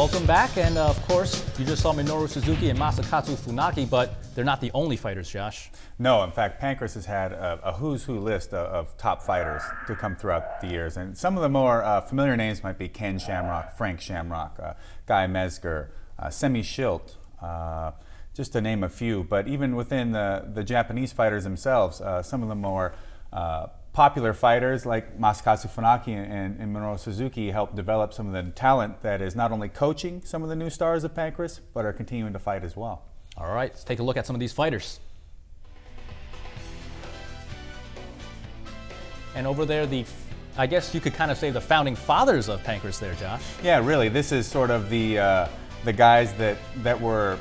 welcome back. And of course, you just saw Minoru Suzuki and Masakatsu Funaki, but they're not the only fighters, Josh. No, in fact, Pancrase has had a who's who list of top fighters to come throughout the years. And some of the more familiar names might be Ken Shamrock, Frank Shamrock, Guy Mezger, Semi Schilt, just to name a few. But even within the Japanese fighters themselves, some of the more popular fighters like Masakatsu Funaki and Minoru Suzuki helped develop some of the talent that is not only coaching some of the new stars of Pancrase, but are continuing to fight as well. All right, let's take a look at some of these fighters. And over there, I guess you could kind of say the founding fathers of Pancrase there, Josh. Yeah, really, this is sort of the guys that were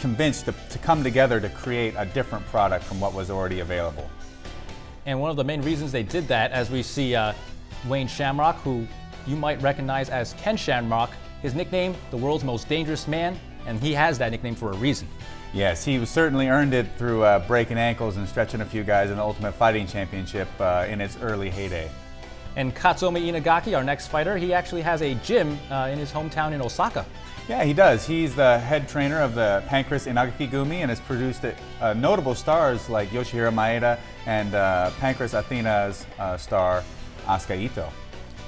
convinced to come together to create a different product from what was already available. And one of the main reasons they did that, as we see Wayne Shamrock, who you might recognize as Ken Shamrock, his nickname, the world's most dangerous man, and he has that nickname for a reason. Yes, he certainly earned it through breaking ankles and stretching a few guys in the Ultimate Fighting Championship in its early heyday. And Katsuomi Inagaki, our next fighter, he actually has a gym in his hometown in Osaka. Yeah, he does. He's the head trainer of the Pancrase Inagaki Gumi and has produced notable stars like Yoshihiro Maeda and Pancrase Athena's star Asuka Ito.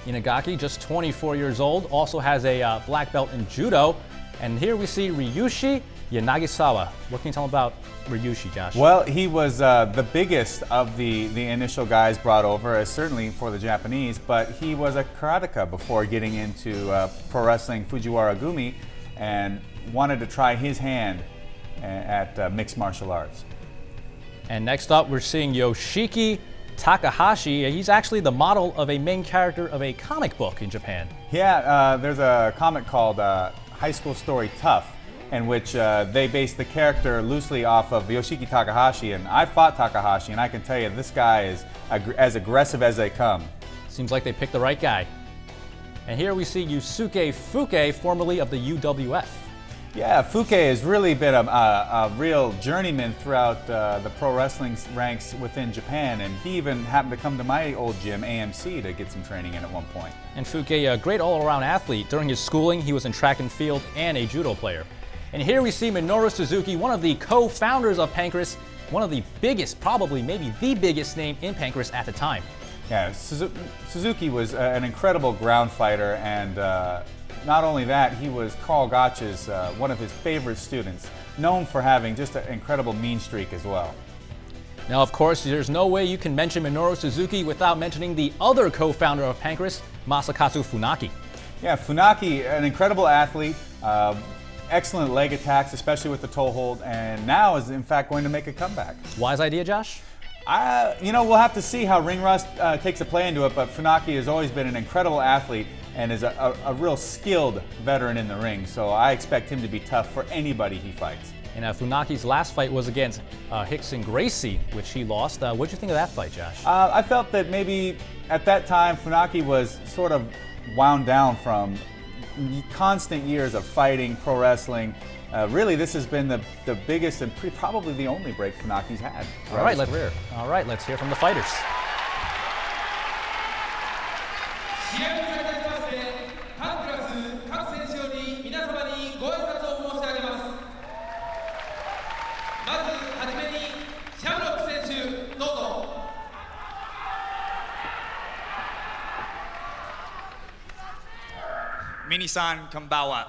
Inagaki, just 24 years old, also has a black belt in judo. And here we see Ryushi Yanagisawa. What can you tell me about Ryushi, Josh? Well, he was the biggest of the initial guys brought over, certainly for the Japanese, but he was a karateka before getting into pro wrestling Fujiwara Gumi and wanted to try his hand at mixed martial arts. And next up, we're seeing Yoshiki Takahashi. He's actually the model of a main character of a comic book in Japan. Yeah, there's a comic called High School Story Tough, in which they base the character loosely off of Yoshiki Takahashi. And I fought Takahashi, and I can tell you this guy is as aggressive as they come. Seems like they picked the right guy. And here we see Yusuke Fuke, formerly of the UWF. Yeah, Fuke has really been a real journeyman throughout the pro wrestling ranks within Japan, and he even happened to come to my old gym, AMC, to get some training in at one point. And Fuke, a great all-around athlete. During his schooling, he was in track and field and a judo player. And here we see Minoru Suzuki, one of the co-founders of Pancrase, one of the biggest, probably maybe the biggest name in Pancrase at the time. Yeah, Suzuki was an incredible ground fighter, and not only that, he was Carl Gotch's one of his favorite students, known for having just an incredible mean streak as well. Now, of course, there's no way you can mention Minoru Suzuki without mentioning the other co-founder of Pancrase, Masakatsu Funaki. Yeah, Funaki, an incredible athlete, excellent leg attacks, especially with the toe hold, and now is in fact going to make a comeback. Wise idea, Josh? We'll have to see how ring rust takes a play into it, but Funaki has always been an incredible athlete and is a real skilled veteran in the ring, so I expect him to be tough for anybody he fights. And Funaki's last fight was against Rickson Gracie, which he lost. What did you think of that fight, Josh? I felt that maybe at that time Funaki was sort of wound down from constant years of fighting, pro wrestling. Really, this has been the biggest and probably the only break Funaki's had throughout his career. All right, let's hear from the fighters. Mini-san, konbanwa.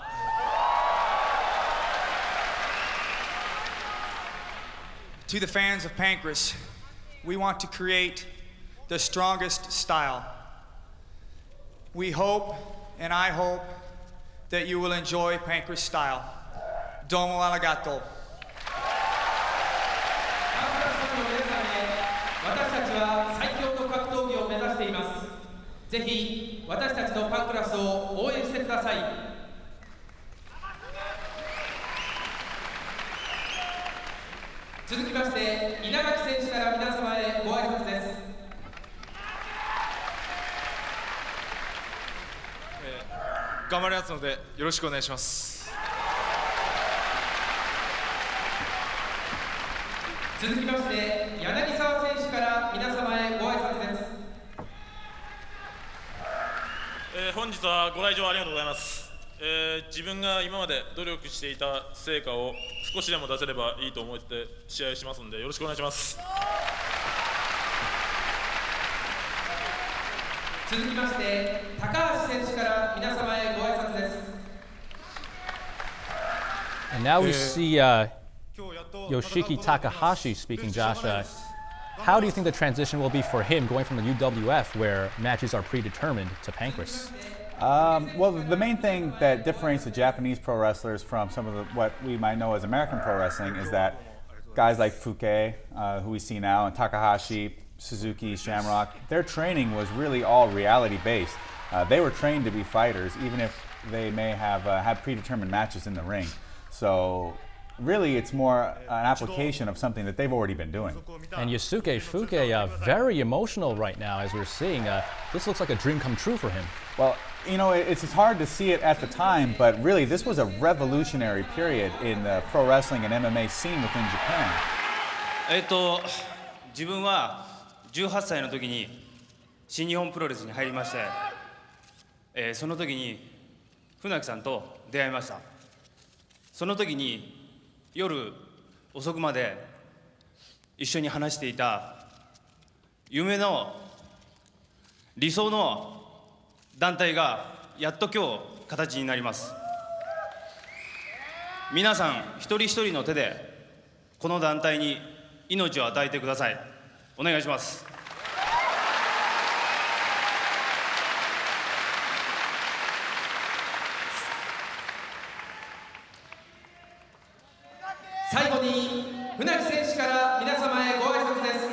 To the fans of Pancrase, we want to create the strongest style. We hope, and I hope, that you will enjoy Pancrase style. Domo arigato. 私たちは最強の格闘技を目指しています。ぜひ私たちのパンクラスを応援してください。続きまして稲垣選手から皆様へご挨拶です。頑張りますのでよろしくお願いします。続きまして柳沢選手から皆様へご挨拶です。本日はご来場ありがとうございます。自分が今まで努力していた成果を少しでも出せればいいと思って試合しますのでよろしくお願いします。続きまして高橋選手から皆様へご挨拶です。And now we see Yoshiki Takahashi speaking, Josh. How do you think the transition will be for him going from the UWF, where matches are predetermined, to Pancrase? Well, the main thing that differentiates the Japanese pro wrestlers from some of what we might know as American pro wrestling is that guys like Fuke, who we see now, and Takahashi, Suzuki, Shamrock, their training was really all reality-based. They were trained to be fighters, even if they may have had predetermined matches in the ring. So really, it's more an application of something that they've already been doing. And Yusuke Fuke, very emotional right now, as we're seeing. This looks like a dream come true for him. Well, you know, it's hard to see it at the time, but really, this was a revolutionary period in the pro wrestling and MMA scene within Japan. 自分は18歳の時に新日本プロレスに入りまして、その時に船木さんと出会いました。その時に夜遅くまで一緒に話していた夢の理想の団体がやっと今日形になります。皆さん一人一人の手でこの団体に命を与えてください。お願いします。最後に船木選手から皆様へご挨拶です。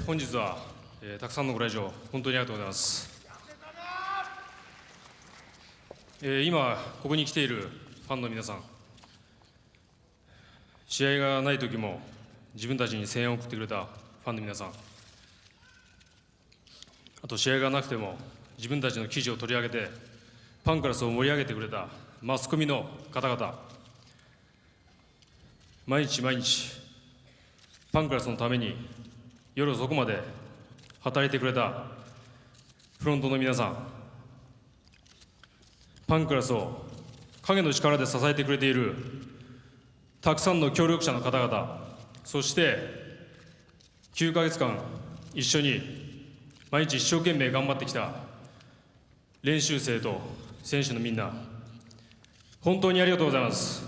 本日は、たくさんのご来場本当にありがとうございます。今ここに来ているファンの皆さん、試合がない時も自分たちに声援を送ってくれたファンの皆さん、あと試合がなくても自分たちの記事を取り上げてパンクラスを盛り上げてくれたマスコミの方々、毎日毎日パンクラスのために夜遅くまで働いてくれたフロントの皆さん、パンクラスを影の力で支えてくれているたくさんの協力者の方々、そして9ヶ月間一緒に毎日一生懸命頑張ってきた練習生と選手のみんな、本当にありがとうございます。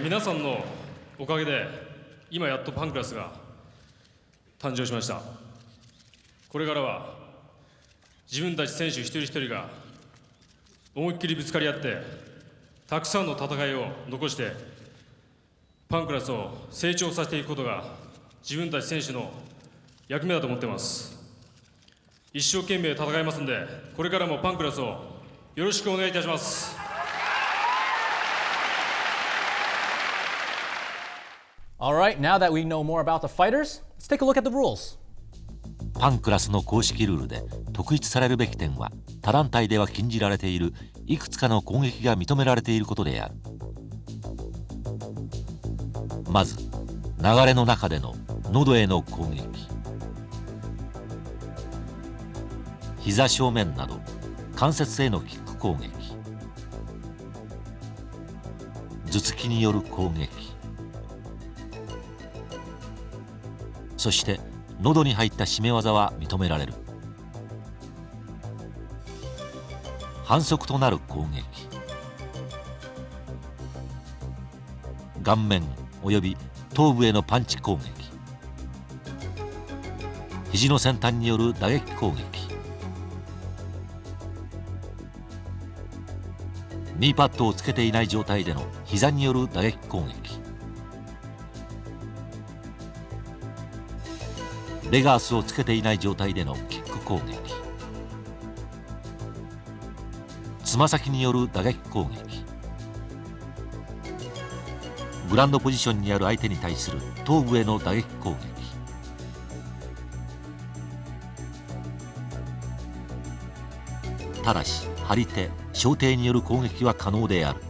皆さんのおかげで今やっとパンクラスが誕生しました。これからは自分たち選手一人一人が思いっきりぶつかり合ってたくさんの戦いを残してパンクラスを成長させていくことが自分たち選手の役目だと思っています。一生懸命戦いますので、これからもパンクラスをよろしくお願いいたします。All right, now that we know more about the fighters, let's take a look at the rules. パンクラスの公式ルールで特筆されるべき点は、他団体では禁じられているいくつかの攻撃が認められていることである。まず、流れの中での喉への攻撃、膝正面など関節へのキック攻撃、頭突きによる攻撃、そして喉に入った締め技は認められる。反則となる攻撃、顔面および頭部へのパンチ攻撃、肘の先端による打撃攻撃、ニーパッドをつけていない状態での膝による打撃攻撃、レガースをつけていない状態でのキック攻撃、つま先による打撃攻撃、グラウンドポジションにある相手に対する頭部への打撃攻撃、ただし張り手小手による攻撃は可能である。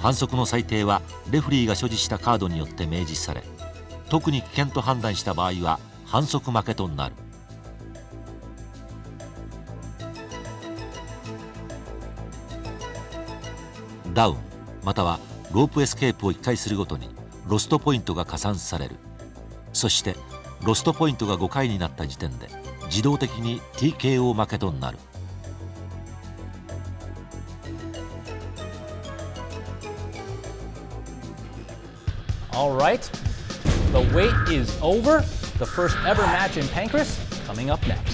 反則の裁定はレフェリーが所持したカードによって明示され、特に危険と判断した場合は反則負けとなる。ダウンまたはロープエスケープを1回するごとにロストポイントが加算される。そしてロストポイントが5回になった時点で自動的に TKO 負けとなる。All right, the wait is over. The first ever match in Pancrase coming up next.